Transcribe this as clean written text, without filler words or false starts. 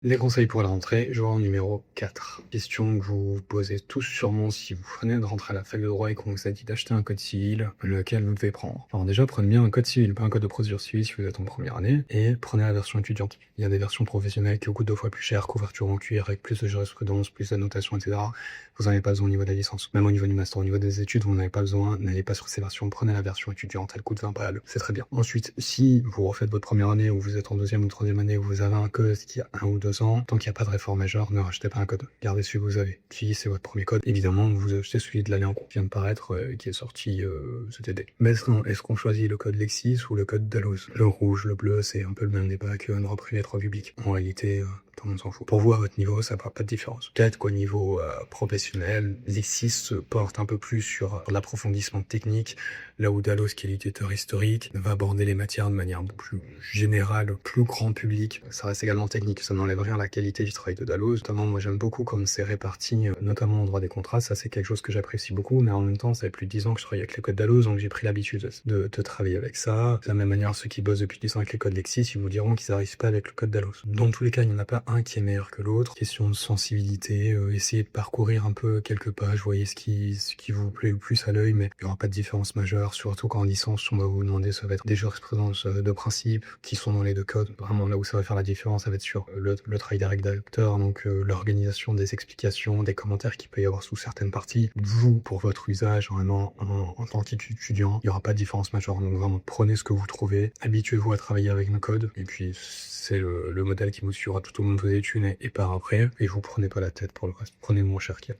Les conseils pour la rentrée, jour numéro 4. Question que vous vous posez tous sûrement si vous venez de rentrer à la fac de droit et qu'on vous a dit d'acheter un code civil, lequel vous devez prendre. Alors déjà, prenez bien un code civil, pas un code de procédure civile si vous êtes en première année, et prenez la version étudiante. Il y a des versions professionnelles qui coûtent 2 fois plus cher, couverture en cuir, avec plus de jurisprudence, plus d'annotation, etc. Vous n'en avez pas besoin au niveau de la licence. Même au niveau du master, au niveau des études, vous n'en avez pas besoin, n'allez pas sur ces versions, prenez la version étudiante, elle coûte 20 balles, c'est très bien. Ensuite, si vous refaites votre première année, ou vous êtes en deuxième ou troisième année, ou vous avez un code qui a 1 ou 2 ans, tant qu'il n'y a pas de réforme majeure, ne rachetez pas un code. Gardez celui que vous avez. Puis c'est votre premier code. Évidemment, vous achetez celui de l'année en cours, qui vient de paraître, qui est sorti cet été. Mais est-ce qu'on choisit le code Lexis ou le code Dalloz? Le rouge, le bleu, c'est un peu le même débat que un droit privé, droit public. En réalité, tout le monde s'en fout. Pour vous, à votre niveau, ça fera pas de différence. Peut-être qu'au niveau professionnel, Lexis se porte un peu plus sur l'approfondissement technique, là où Dalloz, qui est l'éditeur historique, va aborder les matières de manière plus générale, plus grand public. Ça reste également technique, ça n'enlève rien à la qualité du travail de Dalloz. Notamment, moi j'aime beaucoup comme c'est réparti, notamment en droit des contrats, ça c'est quelque chose que j'apprécie beaucoup, mais en même temps, ça fait plus de 10 ans que je travaille avec les codes Dalloz, donc j'ai pris l'habitude de travailler avec ça. De la même manière, ceux qui bossent depuis 10 ans avec les codes Lexis, ils vous diront qu'ils n'arrivent pas avec le code Dalloz. Dans tous les cas, il n'y en a pas un qui est meilleur que l'autre. Question de sensibilité, essayez de parcourir un peu quelques pages, voyez ce qui vous plaît le plus à l'œil, mais il n'y aura pas de différence majeure, surtout qu'en licence, on va vous demander, ça va être des jurisprudences de principe qui sont dans les deux codes. Vraiment, là où ça va faire la différence, ça va être sur le travail des rédacteurs, donc l'organisation des explications, des commentaires qu'il peut y avoir sous certaines parties. Vous, pour votre usage, vraiment, en tant qu'étudiant, il n'y aura pas de différence majeure. Donc vraiment, prenez ce que vous trouvez, habituez-vous à travailler avec nos codes, et puis c'est le modèle qui vous suivra tout au long de vos études et par après, et vous prenez pas la tête pour le reste. Prenez le moins cher qu'il y a.